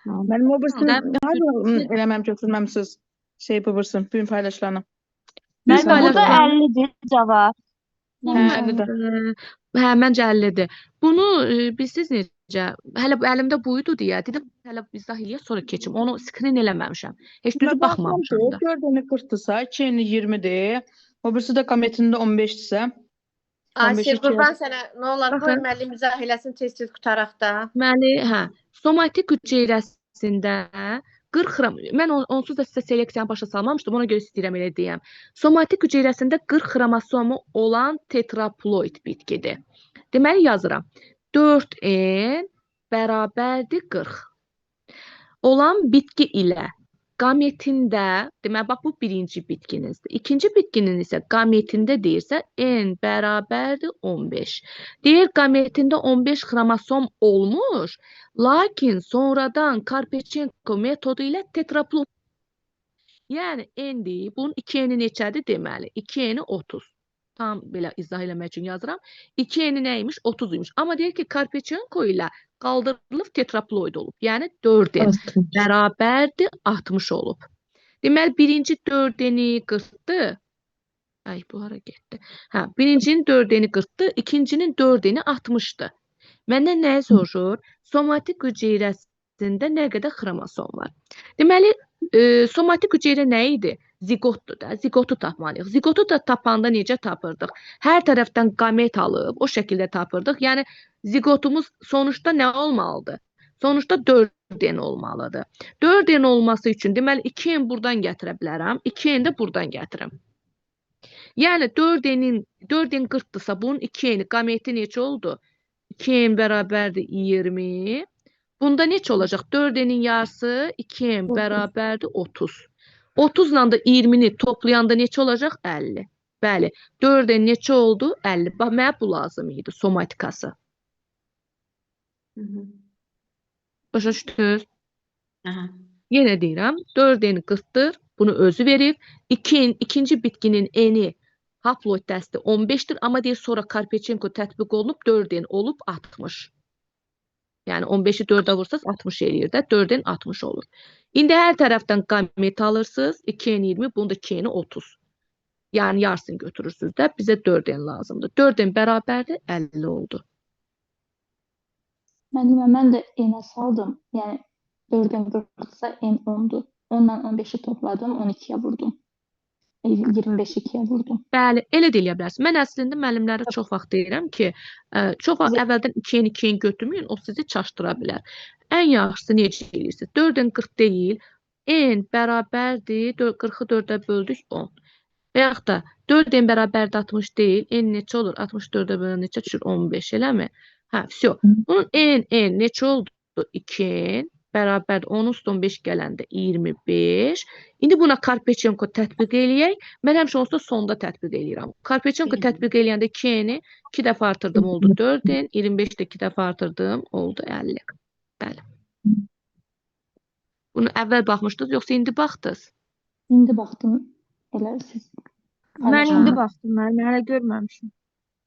Benim o Tamam, birisini harbi elemem götürmemişsiniz. Şey yapırsın. Bütün paylaşılanı. biz Müəllimə, burada paylaşılan 50-dir cavab. He, Yanlış 50 de. olmasın. hə, məncə 50-dir. Bunu bilsiz necə? Hələ əlimdə buydu deyə dedim, hələ izah eləyə sonra keçim. Onu skrin eləməmişəm. Heç düzü Ben baksam ki baxmamışam da. 4'ünü 40'tısa, 2'ni 20'di. O birisi de kametinde 15'tise. 15 Ayşe 2 qurban sənə nə olar qoy Baxın, müəllim izah eləsin tez-tez qutaraq da. deməli, hə, somatik hüceyrəsində 40 mən onsuz da sizə seleksiyanı başa salmamışdım, ona görə istəyirəm elə deyəm. Somatik hüceyrəsində 40 xromosomu olan tetraploid bitkidir. Deməli yazıram. 4n bərabərdir 40. Olan bitki ilə qametində, deməli bax bu birinci bitkinizdir. İkinci bitkinin isə qametində deyirsə n bərabərdir 15. Deyir qametində 15 xromosom olmuş, lakin sonradan Karpechenko metodu ilə tetraploid. Yəni n-dir, bunun 2n-i neçədir deməli? 2n-i 30. Tam belə izah eləmək üçün yazıram. 2n-i nəymiş? 30 imiş. Amma deyir ki, Karpechenko ilə qaldırılıb tetraploid olub. Yəni 4n bərabərdir 60 olub. Deməli, birinci 4n-i 40-dır. Ay, bu hara getdi? Hə, birincinin 4n-i 40-dır, ikincinin 4n-i 60-dır. Məndən nəyi soruşur? Somatik hüceyrəsində nə qədər xromosom var? Deməli, somatik hüceyrə nə idi? Zigotdur da, zigotu tapmalıyıq. Zigotu da tapanda necə tapırdıq? Hər tərəfdən qamet alıb, o şəkildə tapırdıq. Yəni, zigotumuz sonuçda nə olmalıdır? Sonuçda 4n olmalıdır. 4n olması üçün, deməli, 2n buradan gətirə bilərəm, 2n də buradan gətirim. Yəni, 4n 40-dırsa, bunun 2n-i, qameti neçə oldu? 2n bərabərdir 20. Bunda neçə olacaq? 4n-in yarısı 2n bərabərdir 30. 30 ilə də 20-ni toplayanda neçə olacaq? 50. Bəli, 4n neçə oldu? 50. Bax, mənə bu lazım idi, somatikası. Başa düşdünüz? Yenə deyirəm, 4n 40-dır, bunu özü verir. İkinci bitkinin eni haploid dəsti 15-dir, amma deyir sonra Karpechenko tətbiq olunub 4n olub 60. Yəni 15-i 4-ə vursanız 60 eləyir də, 4n 60 olur. İndi hər tərəfdən qamet alırsınız, 2n 20, bunu da 2n 30. Yəni yarısını götürürsünüz də, bizə 4n lazımdır. 4n bərabərdir, 50 oldu. Müəllimə, mən də n-ə saldım. Yəni 4-dən 40-dırsa n 10-dur. Ondan 15-i topladım, 12-yə vurdum. 25-i 2-yə vurdum. Bəli, elə də eləyə bilərsiniz. Mən əslində müəllimlərə çox vaxt deyirəm ki, çox vaxt əvvəldən 2n götürməyin, o sizi çaşdıra bilər. Ən yaxşısı necə eləyirsiniz? 4-ün 40 deyil, n bərabərdir, 40-ı 4-ə böldük 10. Və yaxud da 4n bərabərdir 60 deyil, n neçə olur? 64-ə bölən neçə düşür? 15, eləmi? Hə, vəsə. Bunun n neçə oldu? 2n bərabərdir 10 üstü 15 gələndə 25. İndi buna Karpechenko tətbiq eləyək. Mən həmişə onsuz da sonda tətbiq eləyirəm. Karpechenko tətbiq eləyəndə 2n-i 2 dəfə artırdım, oldu 4n. 25-də 2 dəfə artırdım, oldu 50. Bəli. Bunu əvvəl baxmışdınız, yoxsa indi baxdınız? İndi baxdım, elə siz. Mən indi baxdım, mən hələ görməmişim.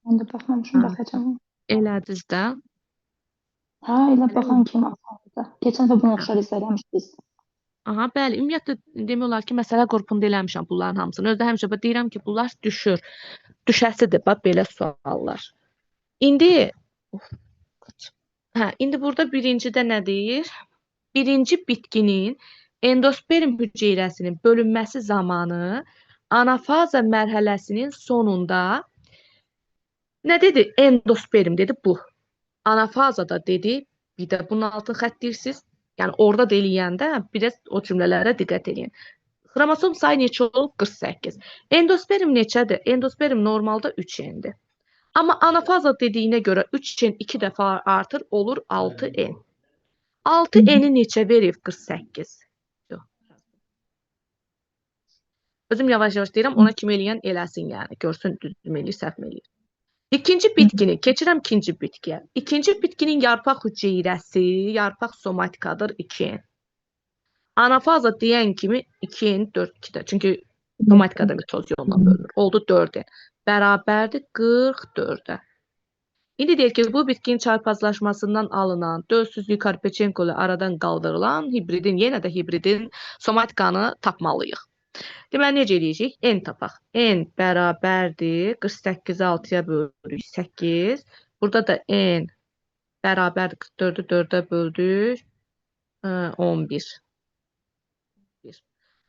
Mən də baxmamışım, baxacağım. Elədiniz də. Hə, elə baxan kimi asanlıqda. Keçən dəfə bunu oxşar izləmişdiniz. Aha, bəli, ümumiyyətlə demək olar ki, məsələ qrupunda eləmişəm bunların hamısını. Özdə həmişə deyirəm ki, bunlar düşür. Düşəsidir, bax belə suallar. İndi burada birincidə nə deyir? Birinci bitkinin endosperm hüceyrəsinin bölünməsi zamanı anafaza mərhələsinin sonunda nə dedi? Endosperm dedi bu. Anafazada dedi, bir də bunun altını xətt deyirsiniz. Yəni orada da eləyəndə biraz o cümlələrə diqqət edin. Xromosom sayı neçə olub? 48. Endosperm neçədir? Endosperm normalda 3n-dir. Amma anafaza dediyinə görə 3n 2 dəfə artır, olur 6n. 6n-i neçə verir? 48. Özüm yavaş-yavaş deyirəm, ona kim eləyən eləsin yəni. Görsün düzüm eləyir, səhv eləyir. İkinci bitkini, keçirəm ikinci bitkiyə. İkinci bitkinin yarpaq hüceyrəsi, yarpaq somatikadır 2n. Anafaza deyən kimi 2n 4-2-də. Çünki somatikada mitoz yolla bölünür. Oldu 4n. Bərabərdir 44-ə. İndi deyək ki, bu bitkinin çarpazlaşmasından alınan dölsüzlük Karpetchenko ilə aradan qaldırılan hibridin, yenə də hibridin somatikanı tapmalıyıq. Deməli, necə eləyəcək? N tapaq. N bərabərdir. 48-i 6-ya böldük. 8. Burada da N bərabərdir. 44-ü 4-ə böldük. 11.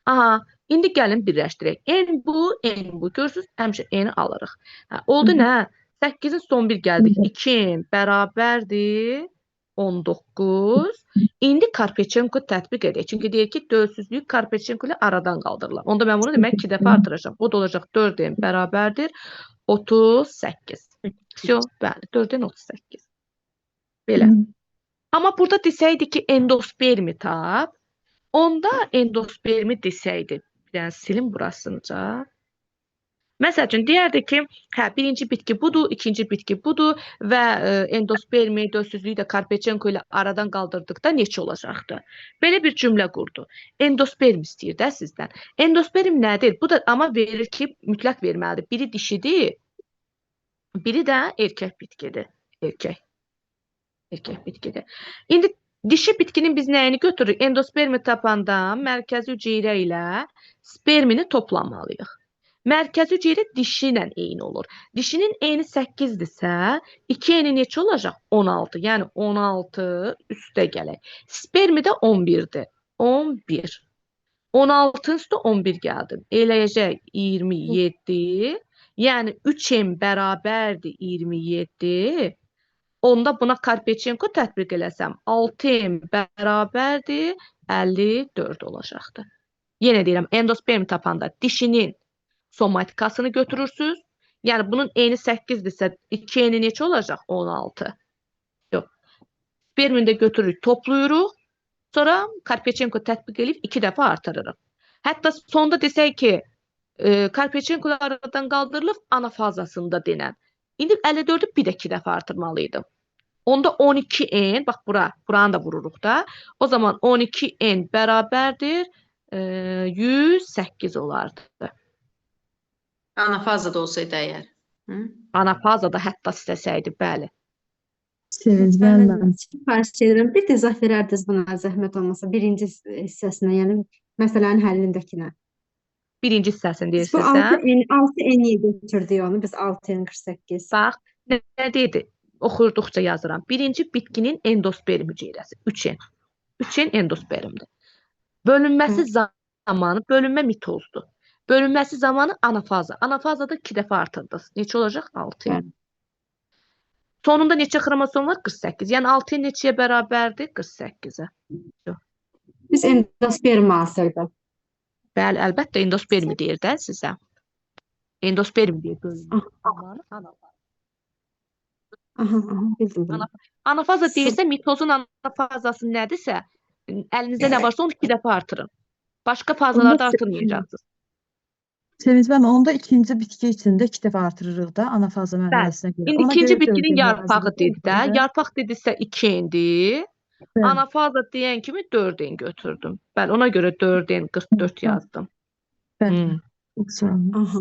Aha, indi gəlin birləşdirək. N bu, N bu. Görürsünüz, həmişə N-i alırıq. Oldu nə? 8-in son 1 gəldik. 2N bərabərdir 19. İndi Karpetchenko tətbiq edək. Çünki deyək ki, dölsüzlük Karpetchenko ilə aradan qaldırılır. Onda mən bunu demək 2 dəfə artıracağım. O da olacaq 4N bərabərdir 38. Всё, bəli, 4N 38. Belə. Amma burada desəydi ki, endospermi tap, onda endospermi desəydi. Bir dənə silin burasınca. Məsəl üçün, deyərdi ki, birinci bitki budur, ikinci bitki budur və endospermi, dölsüzlüyü də Karpetchenko ilə aradan qaldırdıqda neçə olacaqdı? Belə bir cümlə qurdu. Endosperm istəyir də sizdən. Endosperm nədir? Bu da amma verir ki, mütləq verməlidir. Biri dişidir, biri də erkək bitkidir. Erkək bitkidir. İndi dişi bitkinin biz nəyini götürürük? Endospermi tapanda mərkəzi hüceyrə ilə spermini toplamalıyıq. Mərkəzi hüceyrə dişi ilə eyni olur. Dişinin eyni 8-dirsə, 2-ni neçə olacaq? 16. Yəni 16 üstə gələk. Spermi də 11-dir. 11. 16-ın üstə 11 gəldi. Eləyəcək 27. Yəni 3n bərabərdir 27. Onda buna Karpetchenko tətbiq eləsəm, 6n bərabərdir 54 olacaqdır. Yenə deyirəm, endospermi tapanda dişinin somatikasını götürürsünüz. Yəni bunun eni 8-dirsə 2-ni neçə olacaq? 16. Yox. Spermini də götürürük, toplayırıq. Sonra Karpetchenko tətbiq edib 2 dəfə artırırıq. Hətta sonda desək ki, Karpetchenko aradan qaldırılıb anafazasında denən. İndi 54-ü bir də 2 dəfə artırmalıydım. Onda 12n, bax buranı da vururuq da. O zaman 12n bərabərdir 108 olardı. Anafazada olsaydı əgər. Anafazada hətta istəsəydi, bəli. Sevinç, mən xahiş edirəm. Bir də izah verərdiniz buna zəhmət olmasa birinci hissəsinə, yəni məsələnin həllindəkinə. Birinci hissəsini Bu deyirsiniz. 6N-i götürdük onu, biz 6N48. Bax, nə deyirdi? Oxuyurduqca yazıram. Birinci bitkinin endosperm hüceyrəsi. 3N. 3N endospermdir. Bölünməsi zamanı, bölünmə mitozdur. Bölünməsi zamanı anafaza. Anafazada 2 dəfə artırdınız. Neçə olacaq? 6N. Sonunda neçə xromosom var? 48. Yəni 6N neçəyə bərabərdir? 48-ə. Biz endosperm alsaydıq. Bəli, əlbəttə endospermi deyir də sizə. Endospermi deyir bölünməsi zamanı anafaza. Aha, bildim bunu. Anafaza deyirsə, mitozun anafazası nədirsə, əlinizdə nə varsa onu 2 dəfə artırın. Başqa fazalarda artırmayacaqsınız. Sevinç, mən onda ikinci bitki içində 2 dəfə artırırıq da anafaza mənbəsinə görə. İndi Ona ikinci görə bitkinin dördün yarpağı yazılır. dedi də. Yarpaq dedisə 2N-dir. Bəli. Anafaza deyən kimi 4N götürdüm. Bəli, ona görə 4N 44 yazdım. Bəli. Sağ olun. Aha.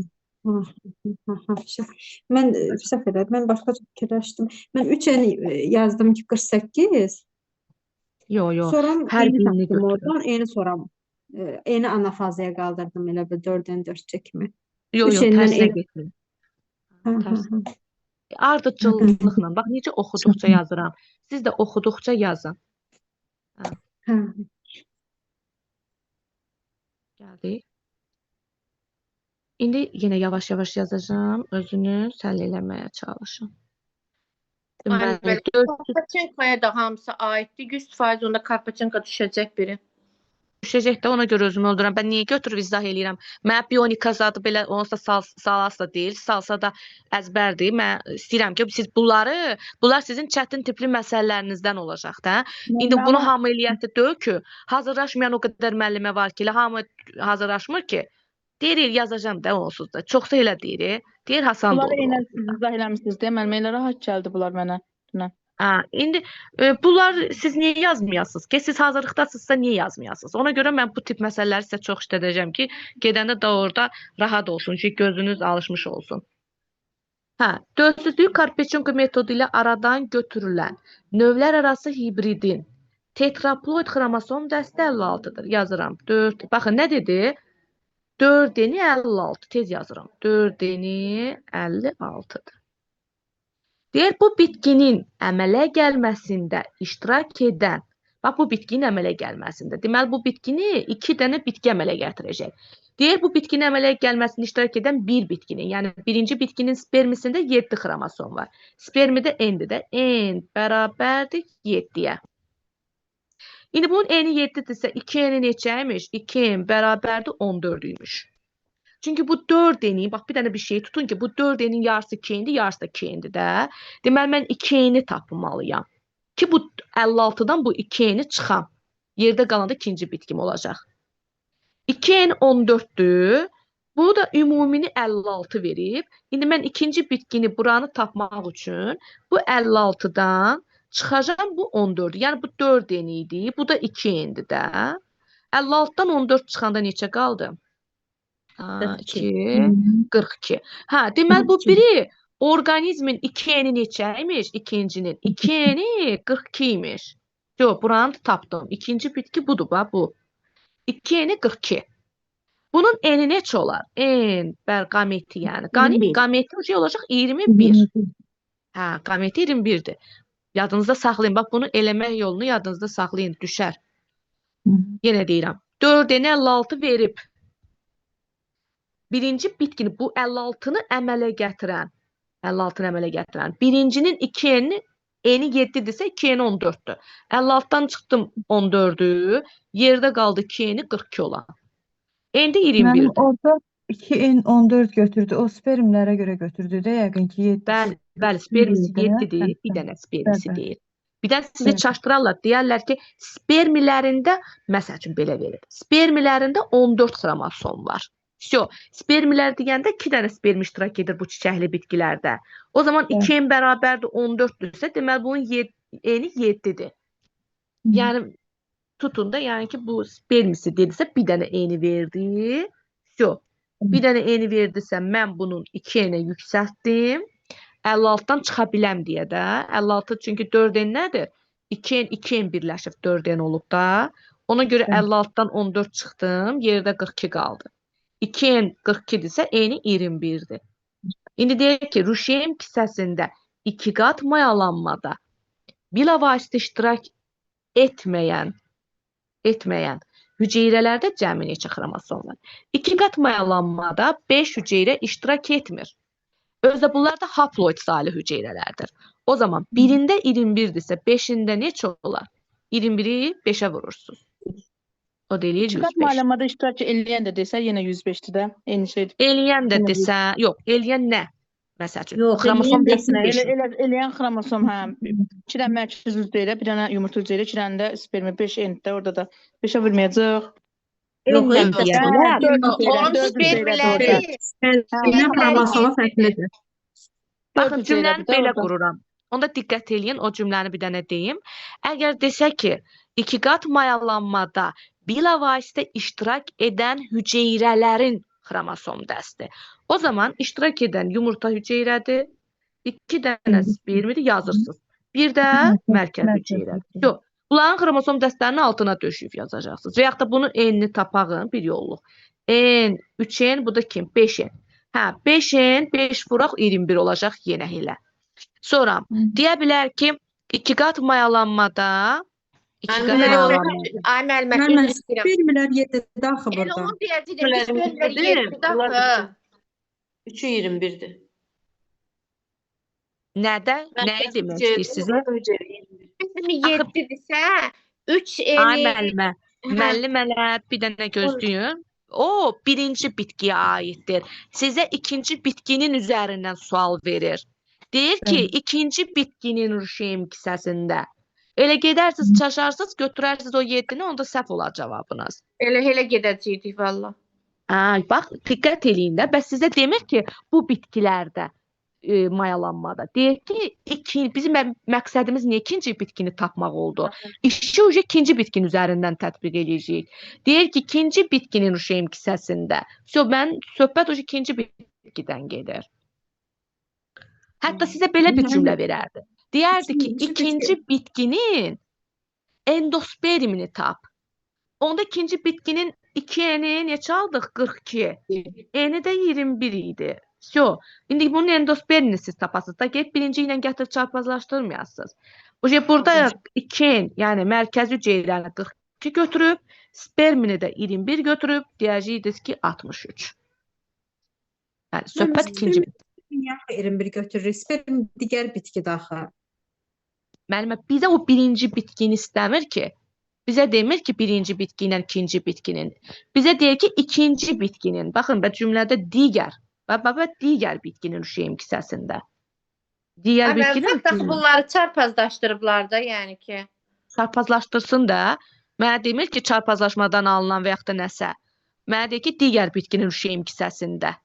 Mən səhv elədim. Mən başqa cür fikirləşdim. Mən 3N yazdım ki 48. Yox. Sonra Hər eni birini tapdım götürün. oradan, eni sonra eni anafazaya qaldırdım elə bir 4N 4C kimi. Yox, Üç N-dən tərsinə eni- getməyin. Hı, hı, Tərs. hı. Ardıcıllıqla. Bax, necə oxuduqca yazıram. Siz də oxuduqca yazın. Hı. Gəldik. İndi yenə yavaş-yavaş yazacağım. Özünüz həll eləməyə çalışın. Aynen Deməli, böyle. Karpetchenko'ya da hamısı aittir. 100% onda Karpetchenko düşəcək biri. düşəcək də ona görə özümü öldürürəm. Mən niyə götürüb izah eləyirəm? Mənə bionika zadı belə onsuz da salasa deyil, salsa da əzbərdir. Mən istəyirəm ki, bunlar sizin çətin tipli məsələlərinizdən olacaq da. İndi bunu hamı eləyiyyətdə deyil ki, hazırlaşmayan o qədər müəllimə var ki, elə hamı hazırlaşmır ki, deyir yazacağım da onsuz da. Çoxsa elə deyir. Deyir Hasan da Bunları olur. eynən siz izah eləmişsiniz deyə müəllimə elə rahat gəldi bunlar mənə. İndi bunlar siz niyə yazmayasınız ki? Siz hazırlıqdasınızsa niyə yazmayasınız? Ona görə mən bu tip məsələləri sizə çox işlədəcəm ki, gedəndə də orada rahat olsun ki, gözünüz alışmış olsun. Hə, dövrlülük Karpetchenko metodu ilə aradan götürülən növlər arası hibridin tetraploid xromosom dəsti 56-dır. Yazıram. 4. Baxın, nə dedi? 4-eni 56. Tez yazıram. 4-eni 56-dır. Deyir, bu bitkinin əmələ gəlməsində iştirak edən, bax, bu bitkinin əmələ gəlməsində, deməli, bu bitkini 2 dənə bitki əmələ gətirəcək. Deyir, bu bitkinin əmələ gəlməsində iştirak edən bir bitkinin, yəni birinci bitkinin spermisində 7 xromosom var. Spermidə N-dir də. N bərabərdir 7-yə. İndi bunun N-i 7-dirsə, 2N-i neçəymiş? 2N bərabərdir 14-üymüş. Çünki bu 4N-i, bax, bir dənə bir şey tutun ki, bu 4N-in yarısı 2N-dir, yarısı da 2N-dir də. Deməli, mən 2N-i tapmalıyam. Ki, bu 56-dan bu 2N-i çıxam. Yerdə qalanda ikinci bitkim olacaq. 2N 14'dür. Bu da ümumini 56 verib. İndi mən ikinci bitkini buranı tapmaq üçün bu 56'dan çıxacam bu 14'dür. Yəni bu 4N idi. Bu da 2N'dir də. 56'dan 14 çıxanda neçə qaldı? 2, 42. Hə, deməli bu biri orqanizmin 2N'i neçəymiş? İkincinin 2N'i 42 imiş. Yox, buranı tapdım. İkinci bitki budur, bax bu. 2N'i 42. Bunun N'i neçə olar? N bər qameti, yəni. Qameti şey olacaq 21. Hə, qameti 21'dir. Yadınızda saxlayın. Bax, bunu eləmək yolunu yadınızda saxlayın. Düşər. Yenə deyirəm. 4N'i 56 verib. Birinci bitkini, bu 56'nı əmələ gətirən, 56'nı əmələ gətirən, birincinin 2N'i, N'i 7'dirsə 2N 14'dür. 56'dan çıxdım 14'ü, yerdə qaldı 2N'i 42 olan. N'de 21'dir. Mənim orada 2N 14 götürdü. O spermlərə görə götürdü də, yəqin ki 7. Bəli, spermisi 7'dir, bir dənə spermisi deyil. Bir də sizi çaşdırarlar, deyərlər ki, spermilərində, məsəl üçün belə verir, spermilərində 14 xromosom var. Spermilər deyəndə 2 dənə sperm iştirak edir bu çiçəkli bitkilərdə. O zaman 2N bərabərdir 14'dürsə, deməli bunun N'i 7'dir. Yəni, tutun da, yəni ki, bu spermisi dedirsə, bir dənə N'i verdi. Bir dənə N'i verdirsə, mən bunun 2N'ə yüksəltdim. 56'dan çıxa biləm deyə də. 56 çünki 4N nədir? 2N birləşib 4N olub da. Ona görə 56'dan 14 çıxdım, yerdə 42 qaldı. 2N 42'dirsə, N'i 21'dir. İndi deyək ki, Ruşeym kisəsində 2 qat mayalanmada bilavasitə iştirak etməyən hüceyrələrdə cəmi neçə xromosom var? 2 qat mayalanmada 5 hüceyrə iştirak etmir. Özdə bunlar da haploid saylı hüceyrələrdir. O zaman birində 21'dirsə 5'ində neçə olar? 21'i 5'ə vurursunuz. O da eləyir 105. Çıxart müəllimada iştirak eləyən də desə yenə 105'dir də. Eyni şeydir. Eləyən də desə, yox, eləyən nə? Məsəl üçün, Yox, xromosom eləyən desin 5. eləyən xromosom, hə. 2 dənə mərkəz hüceyrə, bir dənə yumurta hüceyrə, 2 dənə də spermi 5 N-də orada da 5'ə vurmayacaq. Yox, Onun spermiləri xromosomu fərqlidir. baxın, cümləni belə qururam. Onda diqqət eləyin, o cümləni bir dənə deyim. Əgər desək ki, 2 qat mayalanmada bilavasitə iştirak edən hüceyrələrin xromosom dəsti. O zaman iştirak edən yumurta hüceyrədir, 2 dənə spermidir, yazırsınız. Bir də mərkəz hüceyrədir. Yox, bunların xromosom dəstlərinin altına döşüyüb yazacaqsınız. Və yaxud da bunu N-ni tapağın bir yolluq. N, 3N, bu da kim? 5N. Hə, 5N, 5 vuraq 21 olacaq yenə elə. Sonra deyə bilər ki, 2 qat mayalanmada Ay müəllimə, Spermilər 7'də axı elə burada. onu deyəcəydim, spermilər 7-də. 3'ü 21'di. nədə? Nəyi demək istəyirsiniz? 7-dirsə, 3 Ay N'i müəllimə, müəllimələr bir dənə gözləyin. O, birinci bitkiyə aiddir. Sizə ikinci bitkinin üzərindən sual verir. Deyir ki, ikinci bitkinin Ruşeym kisəsində. Elə gedərsiniz, çaşarsınız, götürərsiniz o 7'ni, onda səhv olar cavabınız. elə gedəcəkdik valla. Ay, bax, diqqət eləyin də. Bəs sizə demir ki, bu bitkilərdə mayalanmada. Deyir ki, bizim məqsədimiz niyə ikinci bitkini tapmaq oldu? İşi ucu ikinci bitkinin üzərindən tətbiq edəcəyik. Deyir ki, ikinci bitkinin Ruşeym kisəsində. Mən söhbət ucu ikinci bitkidən gedir. Hətta sizə belə bir cümlə verərdi. Deyərdi ki, ikinci bitkinin endospermini tap. Onda ikinci bitkinin 2-ni neçə aldıq? 42. Eni də 21 idi. Всё. İndi bunun endospermini siz tapasınız. Da gelib birinci ilə gətirib çarpazlaşdırmayasınız. Burada 2, yəni mərkəzi hüceyrəni 42 götürüb, spermini də 21 götürüb, deyəcəydiniz ki 63. Yəni söhbət ikinci bitki. Niyə 21 götürürük? Sperm digər bitkidə axı. Müəllimə, bizə o birinci bitkini istəmir ki. Bizə demir ki, birinci bitki ilə ikinci bitkinin. Bizə deyir ki, ikinci bitkinin. Baxın, cümlədə digər. Digər bitkinin üşüyüm kisəsində. Digər bitkinin Fakt bunları çarpazlaşdırıblar da, yəni ki. çarpazlaşdırsın da. Mənə demir ki, çarpazlaşmadan alınan və yaxud da nəsə. Mənə deyir ki, digər bitkinin üşüyüm kisəsində.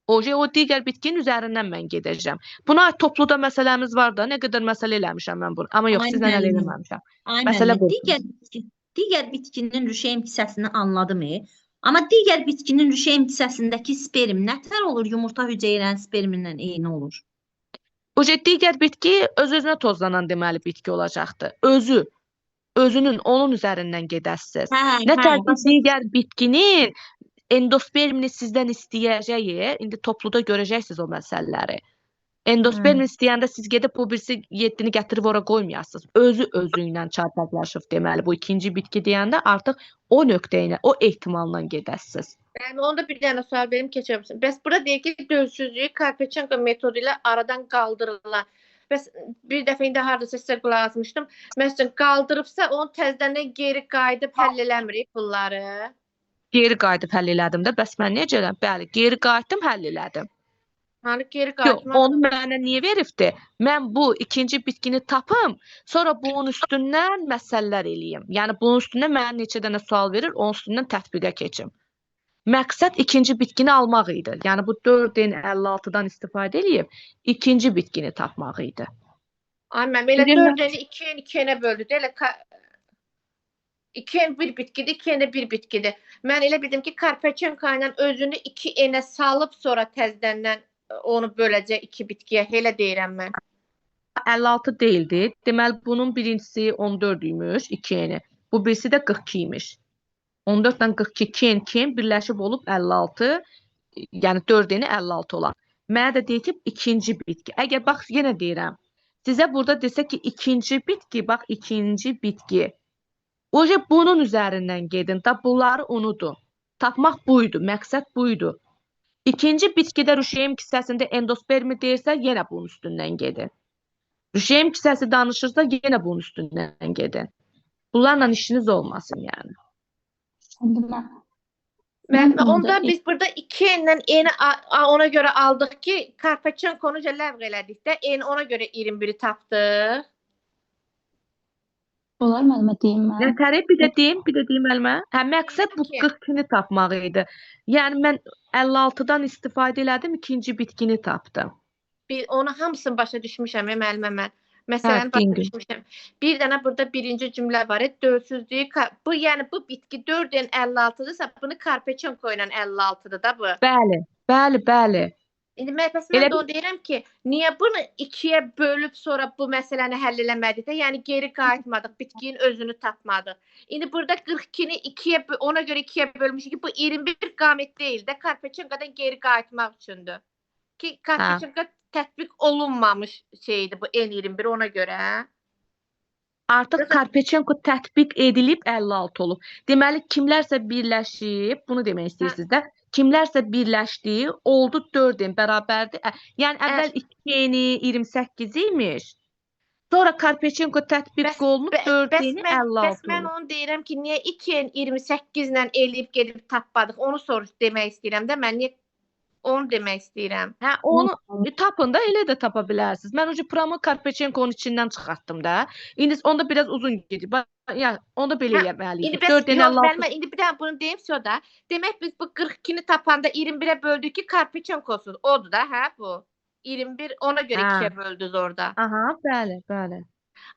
O digər bitkinin üzərindən mən gedəcəm. Buna topluda məsələmiz var da, nə qədər məsələ eləmişəm mən bunu. Amma yox, sizlə əl eləməmişəm. Məsələ bu. Digər bitkinin rüşeym hissəsini anladım. Amma digər bitkinin rüşeym hissəsindəki sperm nətər olur? Yumurta hüceyrənin spermindən eyni olur. Digər bitki öz-özünə tozlanan deməli bitki olacaqdır. Özünün, onun üzərindən gedəsiniz. Nətər ki, digər bitkinin endospermini sizdən istəyəcək, indi topluda görəcəksiniz o məsələləri. Endosperm istəyəndə siz gedib bu birisi 7-ni gətirib ora qoymayasınız. Özü ilə çarpazlaşıb deməli. Bu ikinci bitki deyəndə artıq o nöqtə ilə, o ehtimalla gedəsiniz. Yəni onda bir dənə sual verim keçirəm. Bəs burada deyir ki, dövsüzlüyü Karpetchenko metodu ilə aradan qaldırırlar. Bəs bir dəfə indi hardasa sizə qulaq asmışdım. Məsələn, qaldırıbsa onu təzədən geri qayıdıb həll eləmirik bunları. Geri qayıdıb həll elədim də, bəs mən necə eləm? Bəli, geri qayıtdım, həll elədim. Hani geri Yox, qayıtmaq? onu mənə niyə veribdi? Mən bu ikinci bitkini tapım, sonra bunun üstündən məsələlər eləyim. Yəni bunun üstündən mənə neçə dənə sual verir, onun üstündən tətbiqə keçim. Məqsəd ikinci bitkini almaq idi. Yəni bu 4N56-dan istifadə eləyib ikinci bitkini tapmaq idi. Ay mən elə 4-əni 2-yə böldü. Elə 2N bir bitkidir, 2N bir bitkidir. Mən elə bildim ki, Karpetchenko ilə özünü 2N-ə salıb sonra təzədən onu böləcək 2 bitkiyə. Elə deyirəm mən. 56 deyildi. Deməli bunun birincisi 14 imiş, 2N-i. Bu birisi də 42 imiş. 14 ilə 42 2N birləşib olub 56, yəni 4N-i 56 olan. Mənə də deyir ki, ikinci bitki. Əgər bax yenə deyirəm, sizə burada desə ki, ikinci bitki, bax ikinci bitki. Bunun üzərindən gedin, da bunları unudun. Tapmaq buydu, məqsəd buydu. İkinci bitkidə rüşeym hissəsində endospermi deyirsə, yenə bunun üstündən gedin. Rüşeym hissəsi danışırsa, yenə bunun üstündən gedin. Bunlarla işiniz olmasın yəni. Onda biz burada 2N-dən N-i ona görə aldıq ki, Karpetchenkonu ləğv elədik də, N ona görə 21-i tapdıq. Olar müəllimə deyim mən. Nətəri bir də deyim müəllimə. Məqsəd bu 42-ni tapmaq idi. Yəni mən 56-dan istifadə elədim, ikinci bitkini tapdım. Onu hamısını başa düşmüşəm müəllimə mən. Məsələn, başa düşmüşəm. Bir dənə burada birinci cümlə var. Dövsüzlüyü, yəni bu bitki 4N56-dırsa, bunu Karpetchenko ilə 56-dır da bu. Bəli. İndi mən də onu deyirəm ki, niyə bunu 2-yə bölüb sonra bu məsələni həll eləmədik də, yəni geri qayıtmadıq, bitkinin özünü tapmadıq. İndi burada 42-ni ona görə 2-yə bölmüşük ki, bu 21 qamət deyil də, Karpetchenkodan geri qayıtmaq üçündür. Ki, Karpetchenko tətbiq olunmamış şeydir bu N21 ona görə. Artıq Karpetchenko tətbiq edilib 56 olub. Deməli, kimlərsə birləşib, bunu demək istəyirsiniz də, kimlərsə birləşdi, oldu 4N bərabərdir. Yəni, əvvəl 2N-i 28 imiş. Sonra Karpetchenko tətbiq olunub 4N-i 56 Bəs mən onu deyirəm ki, niyə 2N 28 ilə eləyib gedib tapmadıq? Onu demək istəyirəm də, mən niyə onu demək istəyirəm. Onu tapın da, elə də tapa bilərsiniz. Mən o promu Karpetchenkonun içindən çıxartdım da. İndi onda biraz uzun gedir. Yəni, onda belə eləməliyik. İndi bir dənə bunu deyim sonra. Demək biz bu 42-ni tapanda 21-ə böldük ki, Karpetchenkosuz. Odur da, bu. 21 ona görə 2-yə böldünüz orada. Aha, bəli.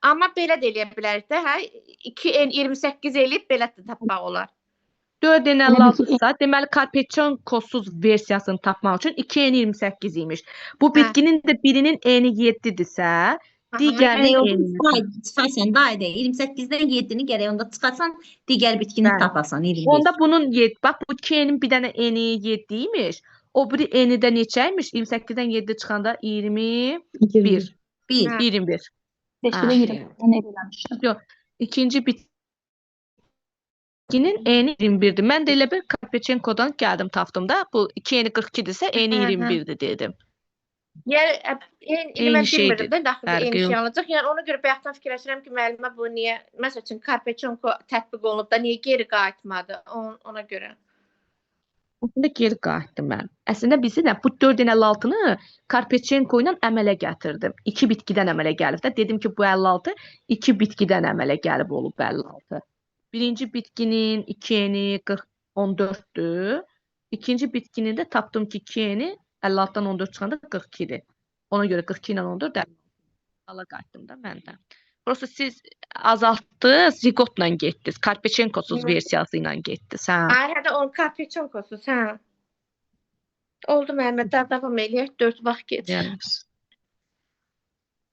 Amma belə də eləyə bilərik də, 2N 28 eləyib belə də tapmaq olar. 4N56-sa, deməli Karpetchenkosuz versiyasını tapmaq üçün 2N28 imiş. Bu bitkinin də birinin N-i 7-dirsə, digərinin N-i Çıxarsan da 28-dən 7-ni gərək onda çıxarsan, digər bitkini tapasan 25. Onda bunun 7, bax bu 2N-in bir dənə N-i 7 imiş. O biri N-i də neçəymiş? 28-dən 7 çıxanda 21. 21. 5-də 20-dən eləmişdim. Yox, ikinci bitkinin N-i 21-dir. Mən də elə bir Karpetchenkodan gəldim tapdım da. Bu 2N-i 42-dirsə N-i 21-dir dedim. Yəni mən bilmirdim də daxildə Fərqi eyni yox. şey alacaq. Yəni ona görə bayaqdan fikirləşirəm ki, müəllimə bu niyə, məsəl üçün Karpetchenko tətbiq olunub da niyə geri qayıtmadı ona görə. Aslında geri qayıtdım mən. Əslində bizi də bu 4N56-nı Karpetchenko ilə əmələ gətirdim. 2 bitkidən əmələ gəlib də. Dedim ki, bu 56 2 bitkidən əmələ gəlib olub 56. Birinci bitkinin 2N-i 14-dür. İkinci bitkinin də tapdım ki, 2N-i 56-dan 14 çıxanda 42-dir. Ona görə 42 ilə 14 ala qayıtdım da mən də. Prosta siz azaltdınız, zigotla getdiniz. Karpetchenkosuz versiyası ilə getdiniz. Ay, hədə onun Karpetchenkosuz, hə. Oldu müəllimə, davam eləyək, 4 vaxt gedir.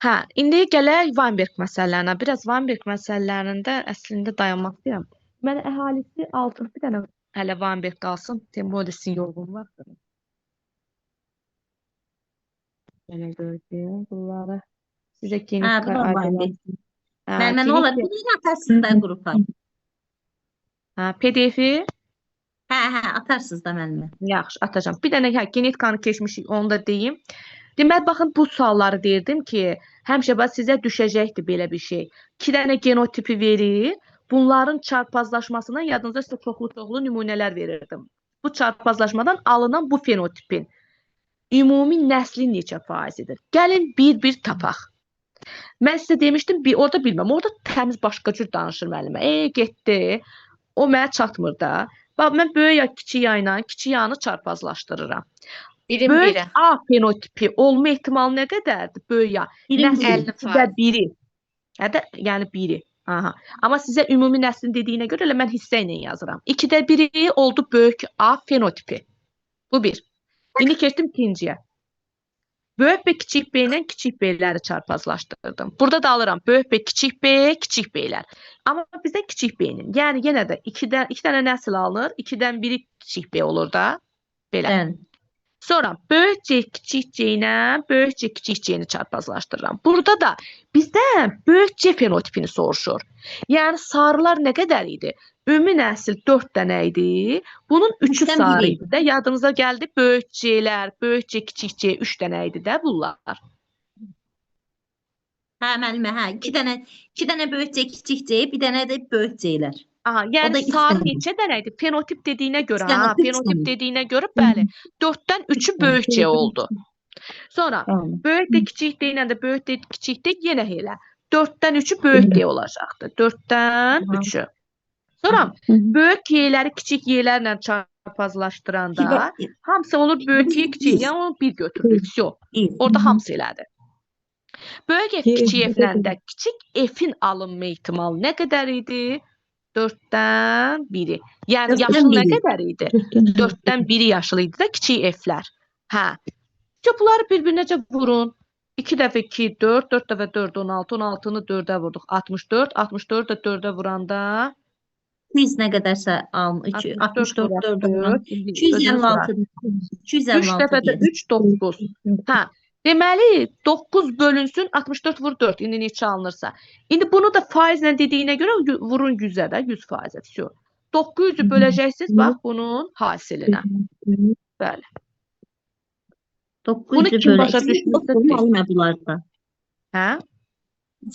Hə, indi gələk Weinberg məsələlərinə. Biraz Weinberg məsələlərində əslində dayanmaq istəyirəm. Mən əhalisi 6 bir dənə hələ Weinberg qalsın. Temolisin yorğun vaxtdır. Belə gördüm bunları. Sizə genetik aydınlaşdırdım. Mən ola bilir atarsınız da qrupa. PDF-i? Hə, atarsınız da müəllimə. Yaxşı, atacağam. Bir dənə genetikanı keçmişik, onu da deyim. Deməli, baxın, bu sualları deyirdim ki, həmişə sizə düşəcəkdir belə bir şey. 2 dənə genotipi verir, bunların çarpazlaşmasından yadınızda sizə çoxlu nümunələr verirdim. Bu çarpazlaşmadan alınan bu fenotipin ümumi nəsli neçə faizidir? Gəlin bir-bir tapaq. Mən sizə demişdim, orada bilməm, orada təmiz başqa cür danışır müəllimə. Getdi, o mənə çatmır da. Bax, mən böyük ya kiçik yayla, kiçik yanı çarpazlaşdırıram. Böyük A fenotipi olma ehtimalı nə qədərdir? Böyük ya. Nəsil biri. Yəni biri. Amma sizə ümumi nəslin dediyinə görə elə mən hissə ilə yazıram. 2də biri oldu böyük A fenotipi. Bu bir. İndi keçdim ikinciyə. Böyük B, kiçik B ilə kiçik B-ləri çarpazlaşdırdım. Burada da alıram böyük B, kiçik B, kiçik B-lər. Amma bizdə kiçik B-nin, yəni yenə də 2 dənə nəsil alınır, 2-dən biri kiçik B olur da. Belə. Sonra böyük C, kiçik C ilə böyük C, kiçik C-ni çarpazlaşdırıram. Burada da bizdən böyük C fenotipini soruşur. Yəni sarılar nə qədər idi? Ümumi nəsil 4 dənə idi. Bunun 3-ü sarı idi də. Yadınıza gəldi böyük C-lər, böyük C, kiçik C 3 dənə idi də bunlar. Hə, müəllimə, hə. 2 dənə böyük C, kiçik C, bir dənə də böyük C-lər. Yəni sarı neçə dənə idi? Fenotip dediyinə görə, fenotip dediyinə görə bəli. 4-dən 3-ü böyük C oldu. Sonra böyük D, kiçik D ilə də böyük D, kiçik D yenə elə. 4-dən 3-ü böyük D olacaqdı. 4-dən 3-ü. Sonra böyük Y-ləri kiçik Y-lərlə çarpazlaşdıranda hamısı olur böyük Y, kiçik. Yəni onu bir götürürük. Orada hamısı elədir. Böyük F, kiçik F-lərdə kiçik F-in alınma ehtimalı nə qədər idi? 4-dən 1-i. Yəni yaşıl nə qədər idi? 4-dən 1-i yaşıl idi da kiçik F-lər. Bunları bir-birinəcə vurun. 2 dəfə 2, 4, 4 dəfə 4, 16, 16-nı 4-ə vurduq. 64, 64 da 4-ə vuranda 100 nə qədərsə 64 4-dən 256. 3 dəfə də 3, 9. Deməli, 9 bölünsün, 64 vur 4, indi neçə alınırsa. İndi bunu da faizlə dediyinə görə vurun 100-ə də, 100%. 900-ü böləcəksiniz, bax, bunun hasilinə. Bəli. 900-ü böləcəksiniz. Hə?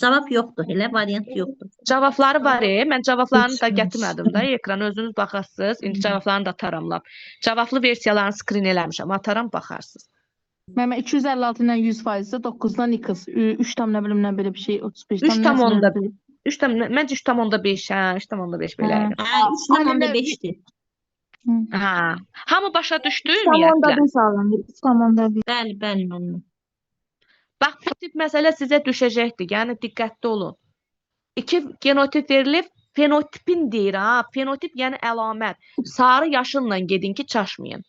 Cavab yoxdur, elə variant yoxdur. Cavabları var, mən cavablarını da gətirmədim də, ekrana özünüz baxarsınız. İndi cavablarını da ataram. Cavablı versiyalarını skrin eləmişəm, ataram, baxarsınız. Mən 256 ilə 100%-də 9-dan x, 3 tam nə bilim nə belə bir şey, 35 tam. 3 tam onda. Məncə 3 tam onda 5, 3 tam onda 5 belə. 3 tam onda 5-dir. Hamı başa düşdü? 3 tam onda 5 alınır. 3 tam onda 1. Bəli, bəli. Bax, bu tip məsələ sizə düşəcəkdir. Yəni diqqətli olun. 2 genotip verilib, Fenotipin deyir ha. Fenotip yəni əlamət. Sarı yaşılla gedin ki, çaşmayın.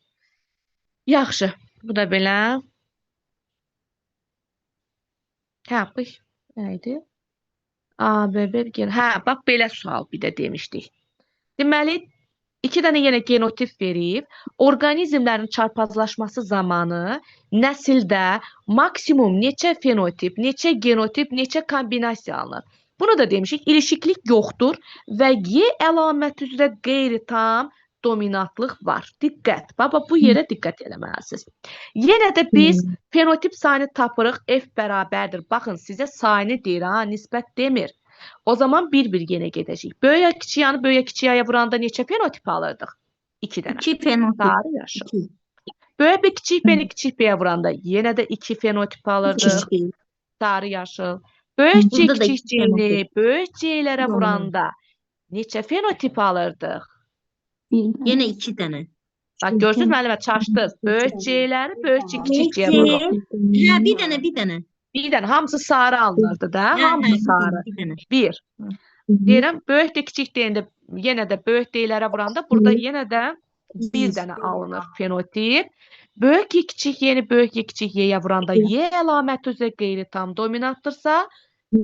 Yaxşı. Bu da belə. Hə, bu neydi? A, B, B, G. Hə, bax belə sual bir də demişdik. Deməli, 2 dənə yenə genotip verib, orqanizmlərin çarpazlaşması zamanı nəsildə maksimum neçə fenotip, neçə genotip, neçə kombinasiya alınır. Bunu da demişik, ilişiklik yoxdur və Y əlaməti üzrə qeyri-tam dominantlıq var. Diqqət, baba bu yerə diqqət eləməlisiniz. Yenə də biz fenotip sayını tapırıq, F bərabərdir. Baxın, sizə sayını deyir, ha, nisbət demir. O zaman bir-bir yenə gedəcək. Böyük kiçik yanı böyük kiçik aya vuranda neçə fenotip alırdıq? 2 dənə. 2 fenotip. Sarı yaşıl. Böyük bir kiçik beni kiçik beyə vuranda yenə də 2 fenotip alırdıq. Sarı yaşıl. Böyük C Burada da kiçik iki C'ni fenotip. böyük C'lərə vuranda neçə fenotip alırdıq? Yenə 2 dənə. Bax gördünüz müəllimə çaşdınız. Böyük C'ləri böyük C kiçik C'yə vururuq. Hə, bir dənə. Bir dənə hamısı sarı alınırdı da, hamısı sarı. Bir dənə. 1. Deyirəm, böyük də kiçik deyəndə yenə də böyük D'lərə vuranda burada yenə də bir dənə alınır fenotip. Böyük Y kiçik Y'ni böyük Y kiçik Y'yə vuranda Y əlaməti üzrə qeyri-tam dominantdırsa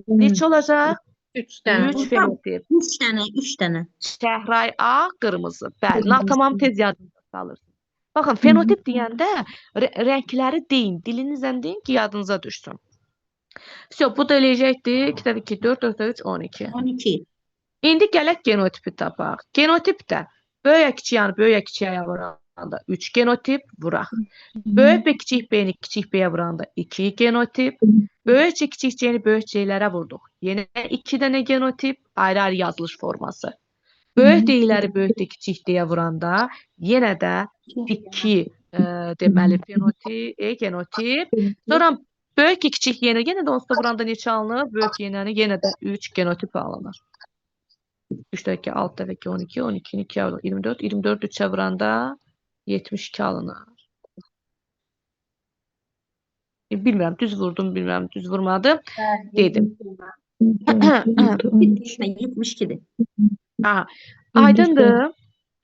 neçə olacaq? 3 dənə. 3 fenotip. 3 dənə. Şəhray A, qırmızı. Bəli, tamam tez yadınızda salırsınız. Baxın, fenotip deyəndə rəngləri deyin, dilinizdən deyin ki, yadınıza düşsün. Всё, bu da eləyəcəkdir. 2 dəfə 2, 4, 4, 3, 12. 12. İndi gələk genotipi tapaq. Genotip də böyük kiçik yanı böyük kiçik aya vuranda 3 genotip vuraq. Böyük və kiçik B'ni kiçik B'yə vuranda 2 genotip. Böyük C kiçik C'ni böyük C'lərə vurduq. Yenə 2 dənə genotip, ayrı-ayrı yazılış forması. Böyük D'ləri böyük D kiçik D'yə vuranda yenə də 2 deməli genotip. Sonra böyük kiçik yenə də onsuz da vuranda neçə alınır? Böyük yenə də 3 genotip alınır. 3 dəfə 2, 6 dəfə 2, 12, 12, 2, 24, 24 3'ə vuranda 72 alınır. Bilmirəm, düz vurdum, bilmirəm, düz vurmadım. Dedim. 72-dir. Aha, aydındır.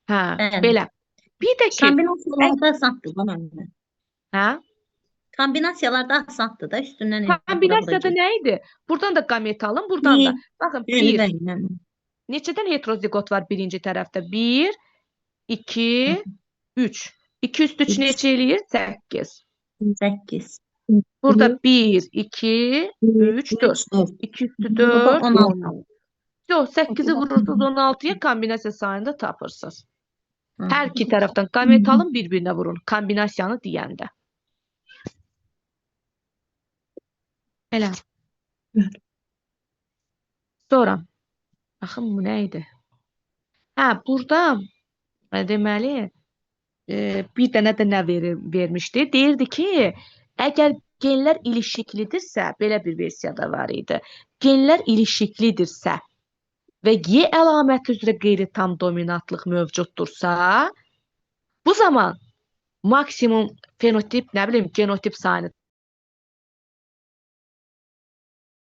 Hə, Bəli. belə. Bir də ki, Kombinasiyalarda asandır da mənim. hə? Kombinasiyalarda asandır da üstündən. Kombinasiyada nə idi? Buradan da qamet alın, buradan da. Baxın, 1. Bəli. Neçədən heterozigot var birinci tərəfdə? 1, 2, 3. 2 üstü 3 neçə eləyir? 8. 8. Burada 1, 2, 3, 4. 2 üstü 4, 16. Yox, 8'i vurursunuz 16'ya kombinasiya sayını da tapırsınız. Hər iki tərəfdən qamet alın, bir-birinə vurun. Kombinasiyanı deyəndə. Elə. Sonra. Baxın, bu nə idi? Hə, burada deməli bir dənə də nə vermişdi? Deyirdi ki, əgər genlər ilişiklidirsə, belə bir versiyada var idi. Genlər ilişiklidirsə və Y əlaməti üzrə qeyri-tam dominantlıq mövcuddursa, bu zaman maksimum fenotip, nə bilim, genotip sayını